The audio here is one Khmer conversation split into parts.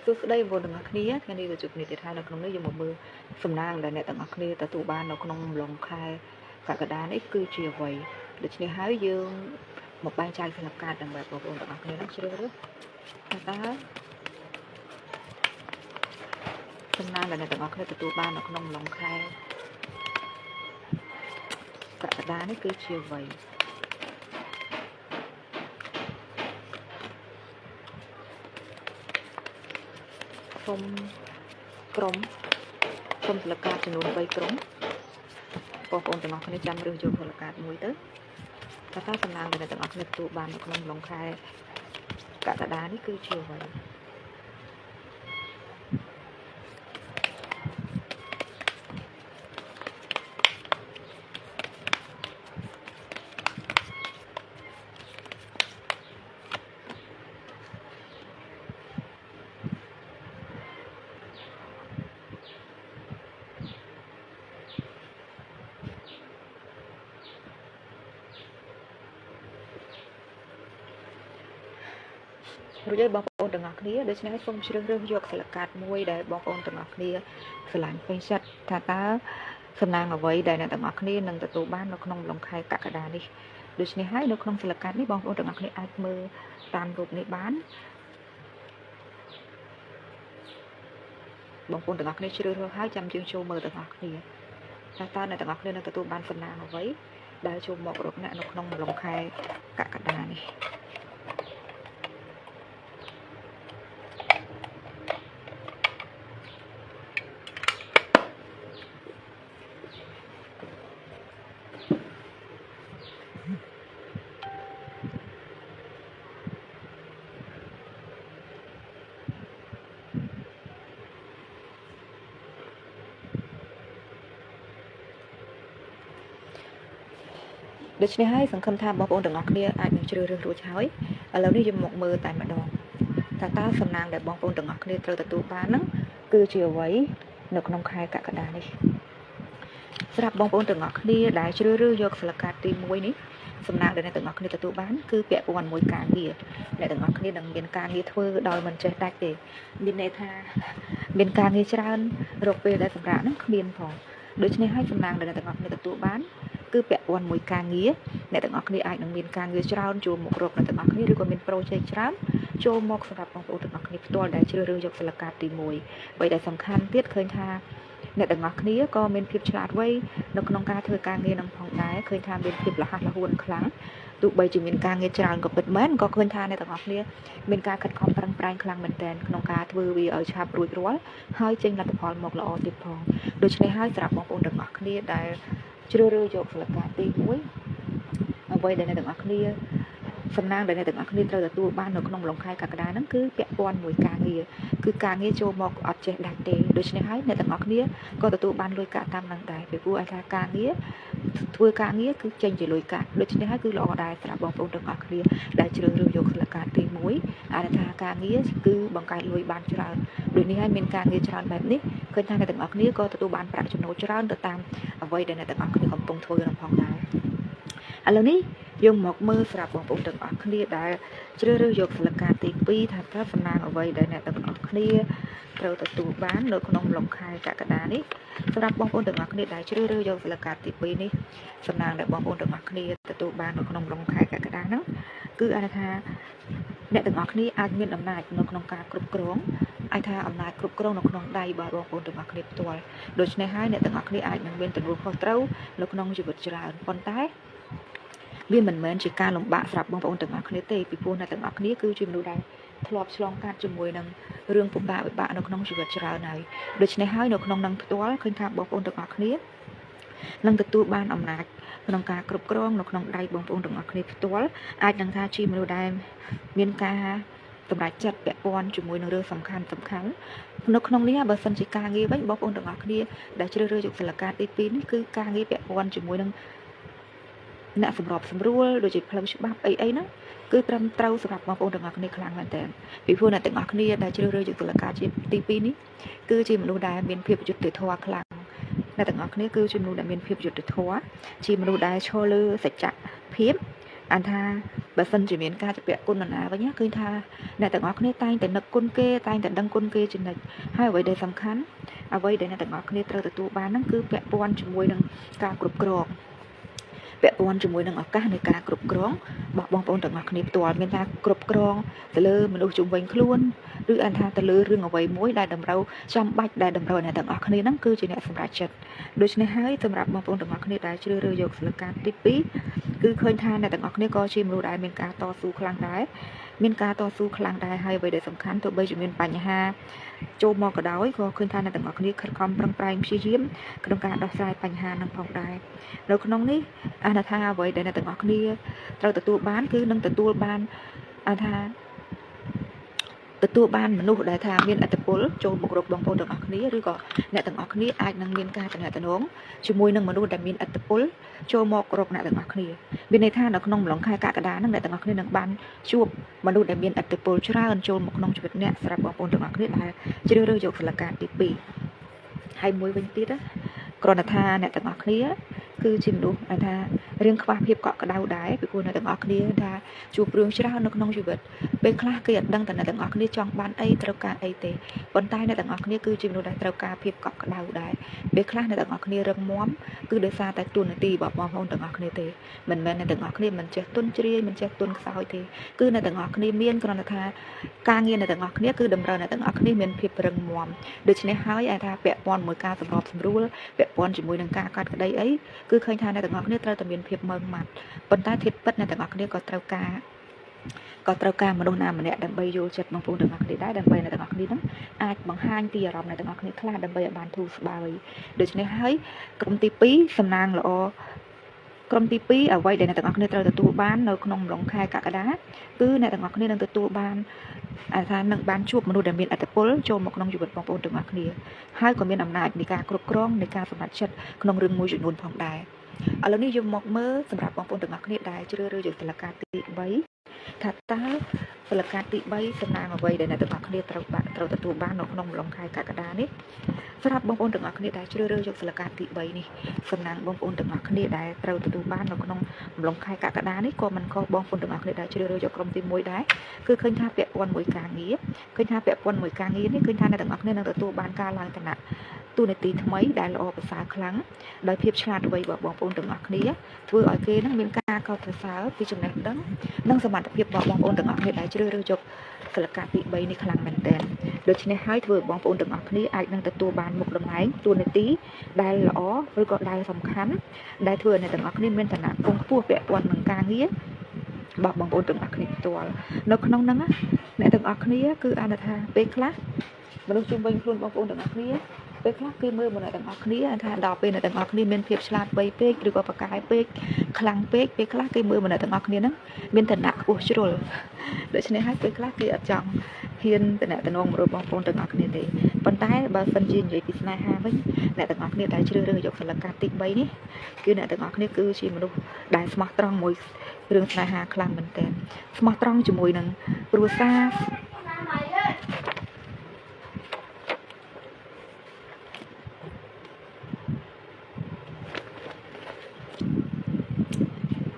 Tôi sẽ đây vô đừng ngạc ní cái này là chụp này thì thay là không nói dùng một bữa phần năng là này tận ngạc ní tại tụ ban nó không lòng khai cả đá ấy cứ chia vậy để cho hái dương một ban trai sẽ lập ca đằng bạc vào vùng tận ngạc ní nó chưa đó ta phần năng là này tận ngạc ní tại tụ ban nó không lòng khai cả đá ấy cứ chia vậy không crom không lập ca cho nó bay crom còn còn tận ngạc ní chăm đường chụp lập ca mũi tới ta phần năng là này tận ngạc ní tụ ban nó không lòng khai cả đá ấy cứ chia vậy rồi đây bong ôn từng ngọc nia để cho nó không chưa rơi vô phải là cạt môi để bong ôn từng ngọc nia phải làm phanh sắt thà ta phần năng ở vậy để là từng ngọc nia nâng từ tụ ban nó không lòng khai cả đà đi để cho nó hái nó không phải là cạt ní bong ôn từng ngọc nia ai mơ tàn rụp này bán bong ôn từng ngọc nia chưa rơi hái trăm chương show mơ từng ngọc nia ta này từng ngọc nia nâng từ tụ ban phần năng ở vậy để cho một rụp nè nó không lòng khai cả đà đi để cho haiสังคมtham bong ôn từng ngọc nia ai mình chưa rơi rồi cháu ấyแล้วนี่จะหมกมือtại mặt đòn ta phần năng để bong ôn từng ngọc nia từ tụ ban nó cứ chiều vậy nó không khai cả đà điสำหรับบองปอนตึงงอกนี่ได้ช่วยเรื่องยกสลักการตีมวยนี้สำนักเดินในตึงงอกนี่ตัวบ้านคือเปียปวนมวยการเดียในตึงงอกนี่ดังเบียนการนี่ทั่วดอยมันจะได้เดเบียนในท่าเบียนการนี่จะรันรบเปได้สำหรับนักเบียนพอโดยเฉพาะให้สำนักเดินในตึงงอกนี่ตัวบ้านคือเปียปวนมวยการนี้ในตึงงอกนี่ไอ้ดังเบียนการนี่จะรันโจมกรบในตึงงอกนี่หรือว่าเป็นโปรเจกต์รันโจมกสำหรับบองปอนตึงงอกนี่ตัวได้ช่วยเรื่องยกสลักการตีมวยไว้ได้สำคัญเตี้ยเคยท่าในแต่งอกนี้ก็เป็นพิบฉลาดไว้นกน้องกาเธอการเงินน้องพองได้เคยทำเป็นพิบละหักละหุ่นครั้งตุใบจึงเป็นการเงินจานกับเปิดแม่นก็เคยทำในแต่งอกนี้เป็นการขัดข้องปรังปรายครั้งเหมือนแต่น้องกาเธอวีชาบรุยร้อนให้จึงรัตพรหมกละอติดพองโดยใช้ให้สลับมององแต่งอกนี้ได้ช่วยเรื่องโยกสลับการตีมุ้ยเอาไว้ในแต่งอกนี้สำนักในตึกอัคนีเตอร์ตัวบ้านเราขนมลงคายกากระดานั่นคือแกะปอนมวยกาเงียคือการเงียโจมอกอัดเจดักเตโดยเฉพาะในตึกอัคนีก็ตัวบ้านลอยกะตามหลังได้ไปกู้อาชาการเงียทัวร์การเงียคือเจนจะลอยกะโดยเฉพาะคือหล่อได้สำหรับบองปนตึกอัคนีได้เจริญเรือยกสลักการตีมวยอาชาการเงียคือบังการลอยบ้านจราโดยนี้ให้เป็นการเงียจราแบบนี้เคยทำในตึกอัคนีก็ตัวบ้านประจุโนจราตัวตามเอาไว้ในตึกอัคนีของตรงทัวร์น้ำพองได้อะไรนี้ยงหมกมือสลับบองปนตึกอัคนีได้เชื่อเรื่องยกสลักการตีปีถ้าพระสนางเอาไว้ได้ในตึกอัคนีเราตัวบ้านโดยขนมลงคายกระดานี้สำหรับบองปนตึกอัคนีได้เชื่อเรื่องยกสลักการตีปีนี้สนางได้บองปนตึกอัคนีตัวบ้านโดยขนมลงคายกระดานั้นคืออะไรคะในตึกอัคนีอาจมีอำนาจในขนมการกรุบกรองไอ้ท่าอำนาจกรุบกรองในขนมได้บารองปนตึกอัคนีตัวโดยในให้ในตึกอัคนีอาจมันเป็นตัวรูปเขาเต้าในขนมจีบจราปนใต้เวียนเหมือนจีการลงบะสลับบางปอนตึงอัคนีเตปีปูในตึงอัคนีคือจุดดูได้ทลอบฉลองการจุดมวยนังเรื่องปุบะบะนกน้องจีบจราไหนโดยในให้นกน้องนังตัวเคยทำบางปอนตึงอัคนีนังตัวบ้านอำนาจนกการกรุบกรองนกน้องได้บางปอนตึงอัคนีตัวอาจนังท่าจีมดูได้เมียนกาตำรวจจัดแปะปอนจุดมวยในเรื่องสำคัญนกน้องนี้บางสันจีการงี้ไว้บางปอนตึงอัคนีได้เชื่อเรื่องจุดสลักการตีปีนี่คือการงี้แปะปอนจุดมวยนังน่ะสำหรับสำรวจโดยเฉพาะฉบับไอ้นะคือตรำเต้าสำหรับบางองค์ต่างๆในครั้งนั้นแต่ปีพูดในต่างๆนี่ได้เชื่อเรื่องจุดตุลาการตีปีนี้คือจีมนูได้เป็นเพียบจุดติดทัวครั้งในต่างๆนี่คือจีมนูได้เป็นเพียบจุดติดทัวจีมนูได้โชว์เลือสัจจะเพียบ អានថាបើសិនជាមានការជពាក់គុណនរណាវិញឃើញថាអ្នកទាំងអស់គ្នាតែងតែនឹកគុណគេតែងតែដឹងគុណគេចំណិចហើយអ្វីដែលសំខាន់អ្វីដែលអ្នកទាំងអស់គ្នាត្រូវទទួលបានហ្នឹងគឺពាក់ព័ន្ធជាមួយនឹងការគ្រប់គ្រងពាក់ព័ន្ធជាមួយនឹងឱកាសនៃការគ្រប់គ្រងរបស់បងប្អូនទាំងអស់គ្នាផ្ទាល់មានថាគ្រប់គ្រងទៅលើមនុស្សជុំវិញខ្លួនឬអានថាទៅលើរឿងអ្វីមួយដែលតម្រូវចាំបាច់ដែលតម្រូវអ្នកទាំងអស់គ្នាហ្នឹងគឺជាអ្នកសម្រេចចិត្តដូច្នេះហើយសម្រាប់បងប្អូនទាំងអស់គ្នាដែលជ្រើសរើសយកសិលកាទី2គឺឃើញថាអ្នកទាំងអស់គ្នាក៏ជាមនុស្សដែលមានការតស៊ូខ្លាំងដែរមានការតស៊ូខ្លាំងដែរហើយអ្វីដែលសំខាន់ទោះបីជាមានបញ្ហាចូលមកក៏ដោយក៏ឃើញថាអ្នកទាំងអស់គ្នាខិតខំប្រឹងប្រែងព្យាយាមក្នុងការដោះស្រាយបញ្ហានឹងផងដែរនៅក្នុងនេះអានថាអ្វីដែលអ្នកទាំងអស់គ្នាត្រូវទទួលបានគឺនឹងទទួលបានអានថាទទួលបានមនុស្សដែលថាមានឥទ្ធិពលចូលមករកបងប្អូនទាំងអស់គ្នាឬក៏អ្នកទាំងអស់គ្នាអាចនឹងមានការតំណែងជាមួយនឹងមនុស្សដែលមានឥទ្ធិពលចូលមករកអ្នកទាំងអស់គ្នាមានន័យថានៅក្នុងម្លងខែកក្កដាហ្នឹងអ្នកទាំងអស់គ្នានឹងបានជួបមនុស្សដែលមានឥទ្ធិពលច្រើនចូលមកក្នុងជីវិតអ្នកសម្រាប់បងប្អូនទាំងអស់គ្នាដែលជ្រើសរើសយកសិលកាទី2ហើយមួយវិញទៀតគ្រាន់តែថាអ្នកទាំងអស់គ្នាគឺជាមនុស្សថារឿងខ្វះភាពកក់ក្ដៅដែរពីព្រោះអ្នកទាំងអស់គ្នាថាជួបរឿងច្រើននៅក្នុងជីវិតពេលខ្លះគេអត់ដឹងតែអ្នកទាំងអស់គ្នាចង់បានអីត្រូវការអីទេប៉ុន្តែអ្នកទាំងអស់គ្នាគឺជាមនុស្សដែលត្រូវការភាពកក់ក្ដៅដែរពេលខ្លះអ្នកទាំងអស់គ្នារឹងមាំគឺដោយសារតែទូនាទីរបស់បងប្អូនទាំងអស់គ្នាទេមិនមែនអ្នកទាំងអស់គ្នាមិនចេះទុនជ្រាយមិនចេះទុនខ្សោយទេគឺអ្នកទាំងអស់គ្នាមានគ្រាន់តែថាការងារអ្នកទាំងអស់គ្នាគឺតម្រូវអ្នកទាំងអស់គ្នាមានភាពរឹងមាំដូច្នេះហើយអាចថាពាក់ព័ន្ធមួយការសម្របសម្រួលពាក់ព័ន្ធជាមួយនឹងការកាត់ក្តីអីគឺឃើញថាអ្នកទាំងអស់គ្នាត្រូវតែមានភាពម៉ឺងម៉ាត់ប៉ុន្តែធៀបពិតអ្នកទាំងអស់គ្នាក៏ត្រូវការមនុស្សណាម្នាក់ដើម្បីយល់ចិត្តបងប្អូនទាំងអស់គ្នាដែរដើម្បីអ្នកទាំងអស់គ្នានឹងអាចបង្ហាញពីអារម្មណ៍អ្នកទាំងអស់គ្នាខ្លះដើម្បីឲ្យបានធូរស្បើយដូច្នេះហើយក្រុមទី2សំណាងល្អក្រុមទី2អ្វីដែលអ្នកទាំងអស់គ្នាត្រូវទទួលបាននៅក្នុងម្លងខែកក្កដាគឺអ្នកទាំងអស់គ្នានឹងទទួលបានថានឹងបានជួបមនុស្សដែលមានឥទ្ធិពលចូលមកក្នុងជីវិតបងប្អូនទាំងអស់គ្នាហើយក៏មានអំណាចនៃការគ្រប់គ្រងនៃការសម្រេចចិត្តក្នុងរឿងមួយចំនួនផងដែរឥឡូវនេះយើងមកមើលសម្រាប់បងប្អូនទាំងអស់គ្នាដែលជ្រើសរើសយកសិលកាទី3ថាតើសិលកាទី3សំណាងអ្វីដែលអ្នកទាំងអស់គ្នាត្រូវទទួលបាននៅក្នុងម្លងខែកក្កដានេះសម្រាប់បងប្អូនទាំងអស់គ្នាដែលជ្រើសរើសយកសិលកាទី3នេះសំណាងបងប្អូនទាំងអស់គ្នាដែលត្រូវទទួលបាននៅក្នុងម្លងខែកក្កដានេះក៏មិនខុសបងប្អូនទាំងអស់គ្នាដែលជ្រើសរើសយកក្រុមទី1ដែរគឺឃើញថាពាក់ព័ន្ធមួយការងារឃើញថាពាក់ព័ន្ធមួយការងារនេះឃើញថាអ្នកទាំងអស់គ្នានឹងទទួលបានការឡើងឋានៈទូនាទីថ្មីដែលល្អប្រសើរខ្លាំងដោយភាពឆ្លាតវៃរបស់បងប្អូនទាំងអស់គ្នាធ្វើឲ្យគេនឹងមានការកោតសរសើរពីចំណេះដឹងនិងសមត្ថភាពរបស់បងប្អូនទាំងអស់គ្នាដែលជ្រើសរើសយកសិលកាទី3នេះខ្លាំងមែនទែនដូច្នេះហើយធ្វើឲ្យបងប្អូនទាំងអស់គ្នាអាចនឹងទទួលបានមុខតំណែងទូនាទីដែលល្អឬក៏ដែលសំខាន់ដែលធ្វើឲ្យអ្នកទាំងអស់គ្នាមានឋានៈគង់ខ្ពស់ពាក់ព័ន្ធនឹងការងាររបស់បងប្អូនទាំងអស់គ្នាផ្ទាល់នៅក្នុងហ្នឹងអ្នកទាំងអស់គ្នាគឺអានថាពេលខ្លះមនុស្សជុំវិញខ្លួនបងប្អូនទាំងអស់គ្នាពេលខ្លះគេមើលមកអ្នកទាំងអស់គ្នាថាដល់ពេលអ្នកទាំងអស់គ្នាមានភាពឆ្លាតវៃពេកឬក៏ប្រកែកពេកខ្លាំងពេកពេលខ្លះគេមើលមកអ្នកទាំងអស់គ្នាហ្នឹងមានឋានៈខ្ពស់ជ្រុលដូច្នេះហើយពេលខ្លះគេអត់ចង់ហ៊ានតំណែងមករកបងប្អូនទាំងអស់គ្នាទេប៉ុន្តែបើសិនជានិយាយពីស្នេហាវិញអ្នកទាំងអស់គ្នាដែលជ្រើសរើសយកសិលកាទី3នេះគឺអ្នកទាំងអស់គ្នាគឺជាមនុស្សដែលស្មោះត្រង់មួយរឿងស្នេហាខ្លាំងមែនទែនស្មោះត្រង់ជាមួយនឹងគ្រួសារ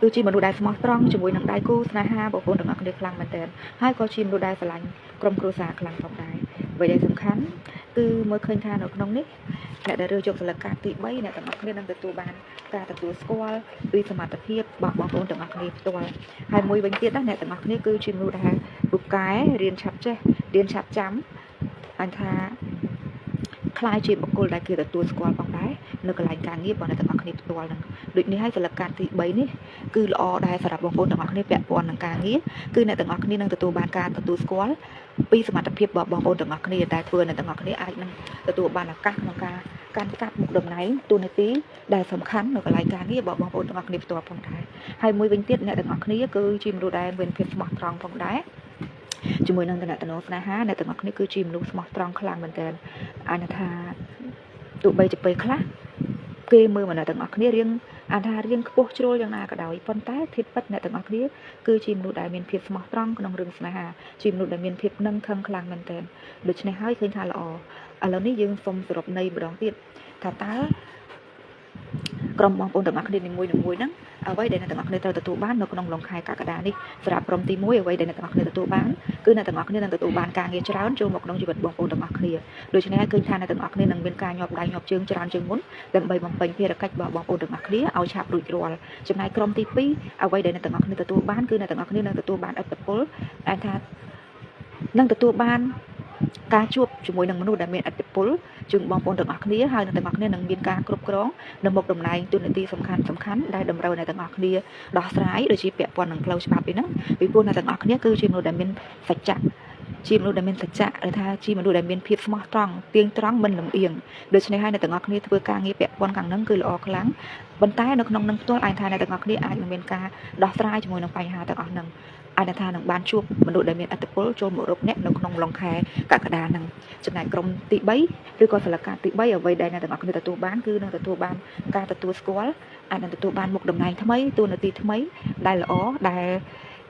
គឺជាមនុស្សដែលស្មោះត្រង់ជាមួយនឹងដៃគូស្នេហាបងប្អូនទាំងអស់គ្នាខ្លាំងមែនទែនហើយក៏ជាមនុស្សដែលស្រឡាញ់ក្រុមគ្រួសារខ្លាំងផងដែរអ្វីដែលសំខាន់គឺមើលឃើញថានៅក្នុងនេះអ្នកដែលរើសយកសិលកាទី3អ្នកទាំងអស់គ្នានឹងទទួលបានការទទួលស្គាល់ពីសមត្ថភាពរបស់បងប្អូនទាំងអស់គ្នាផ្ទាល់ហើយមួយវិញទៀតអ្នកទាំងអស់គ្នាគឺជាមនុស្សដែលពូកែរៀនឆាប់ចេះរៀនឆាប់ចាំអញថាខ្លាយជាបុគ្គលដែលគេទទួលស្គាល់ផងដែរនៅកន្លែងការងាររបស់អ្នកទាំងអស់គ្នាផ្ទាល់ហ្នឹងដូចនេះហើយសិលកាទី3នេះគឺល្អដែរសម្រាប់បងប្អូនទាំងអស់គ្នាពាក់ព័ន្ធនឹងការងារគឺអ្នកទាំងអស់គ្នានឹងទទួលបានការទទួលស្គាល់ពីសមត្ថភាពរបស់បងប្អូនទាំងអស់គ្នាដែលធ្វើអ្នកទាំងអស់គ្នាអាចនឹងទទួលបានឱកាសក្នុងការកាន់កាប់មុខតំណែងទូនាទីដែលសំខាន់នៅកន្លែងការងាររបស់បងប្អូនទាំងអស់គ្នាផ្ទាល់ផងដែរហើយមួយវិញទៀតអ្នកទាំងអស់គ្នាគឺជាមនុស្សដែលមានភាពស្មោះត្រង់ផងដែរជាមួយនឹងតំណែងស្នេហាអ្នកទាំងអស់គ្នាគឺជាមនុស្សស្មោះត្រង់ខ្លាំងមែនទែនអានថាទោះបីជាពេលខ្លះគេមើលមកអ្នកទាំងអស់គ្នារៀងអានថារៀងខ្ពស់ជ្រុលយ៉ាងណាក៏ដោយប៉ុន្តែធៀបពិតអ្នកទាំងអស់គ្នាគឺជាមនុស្សដែលមានភាពស្មោះត្រង់ក្នុងរឿងស្នេហាជាមនុស្សដែលមានភាពនឹងខឹងខ្លាំងមែនទែនដូច្នេះហើយឃើញថាល្អឥឡូវនេះយើងសូមសរុបន័យម្ដងទៀតថាតើ ក្រុមបងប្អូនទាំងអស់គ្នានីមួយៗហ្នឹងអ្វីដែលអ្នកទាំងអស់គ្នាត្រូវទទួលបាននៅក្នុងលំខែកក្កដានេះសម្រាប់ក្រុមទី1អ្វីដែលអ្នកទាំងអស់គ្នាទទួលបានគឺអ្នកទាំងអស់គ្នានឹងទទួលបានការងារច្រើនចូលមកក្នុងជីវិតបងប្អូនទាំងអស់គ្នាដូច្នេះហើយឃើញថាអ្នកទាំងអស់គ្នានឹងមានការញាប់ដៃញាប់ជើងច្រើនជាងមុនដើម្បីបំពេញភារកិច្ចរបស់បងប្អូនទាំងអស់គ្នាឲ្យឆាប់រួចរាល់ចំណែកក្រុមទី2អ្វីដែលអ្នកទាំងអស់គ្នាទទួលបានគឺអ្នកទាំងអស់គ្នានឹងទទួលបានឥទ្ធិពលដែលថានឹងទទួលបានការជួបជាមួយនឹងមនុស្សដែលមានឥទ្ធិពលជាងបងប្អូនទាំងអស់គ្នាហើយអ្នកទាំងអស់គ្នានឹងមានការគ្រប់គ្រងនៅមុខតំណែងទូនាទីសំខាន់ដែលតម្រូវអ្នកទាំងអស់គ្នាដោះស្រាយដូចជាពាក់ព័ន្ធនឹងផ្លូវច្បាប់នេះហ្នឹងពីព្រោះអ្នកទាំងអស់គ្នាគឺជាមនុស្សដែលមានសច្ចៈជាមនុស្សដែលមានសច្ចៈឬថាជាមនុស្សដែលមានភាពស្មោះត្រង់ទៀងត្រង់មិនលំអៀងដូច្នេះហើយអ្នកទាំងអស់គ្នាធ្វើការងារពាក់ព័ន្ធខាងហ្នឹងគឺល្អខ្លាំងប៉ុន្តែនៅក្នុងនឹងផ្ទាល់ឯងថាអ្នកទាំងអស់គ្នាអាចនឹងមានការដោះស្រាយជាមួយនឹងបញ្ហាទាំងអស់ហ្នឹងអាចថានឹងបានជួបមនុស្សដែលមានឥទ្ធិពលចូលមករកអ្នកនៅក្នុងឡុងខែកក្កដាហ្នឹងចំណែកក្រុមទី3ឬក៏សិលកាទី3អ្វីដែលអ្នកទាំងអស់គ្នាទទួលបានគឺនឹងទទួលបានការទទួលស្គាល់អាចនឹងទទួលបានមុខតំណែងថ្មីតួនាទីថ្មីដែលល្អដែល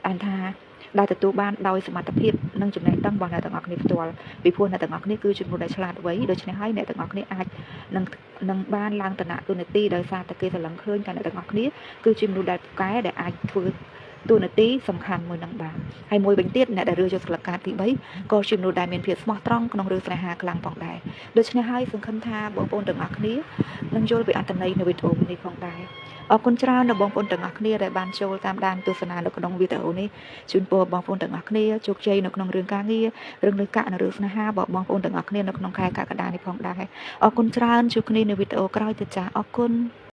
អាចថាដែលទទួលបានដោយសមត្ថភាពនិងចំណេះដឹងរបស់អ្នកទាំងអស់គ្នាផ្ទាល់ពីព្រោះអ្នកទាំងអស់គ្នាគឺជាមនុស្សដែលឆ្លាតវៃដូច្នេះហើយអ្នកទាំងអស់គ្នាអាចនឹងបានឡើងឋានៈតួនាទីដោយសារតែគេស្រឡាញ់ឃើញថាអ្នកទាំងអស់គ្នាគឺជាមនុស្សដែលពូកែដែលអាចធ្វើតួនាទីសំខាន់មួយនឹងបានហើយមួយវិញទៀតអ្នកដែលរើសយកសិលកាទី3ក៏ជាមនុស្សដែលមានភាពស្មោះត្រង់ក្នុងរឿងស្នេហាខ្លាំងផងដែរដូច្នេះហើយសង្ឃឹមថាបងប្អូនទាំងអស់គ្នានឹងយល់ពីអត្ថន័យនៃវីដេអូនេះផងដែរអរគុណច្រើនដល់បងប្អូនទាំងអស់គ្នាដែលបានចូលតាមដានទស្សនានៅក្នុងវីដេអូនេះជូនពរបងប្អូនទាំងអស់គ្នាជោគជ័យនៅក្នុងរឿងការងាររឿងលុយកាក់និងរឿងស្នេហារបស់បងប្អូនទាំងអស់គ្នានៅក្នុងខែកក្កដានេះផងដែរអរគុណច្រើនជួបគ្នានៅវីដេអូក្រោយទៀតចា៎អរគុណ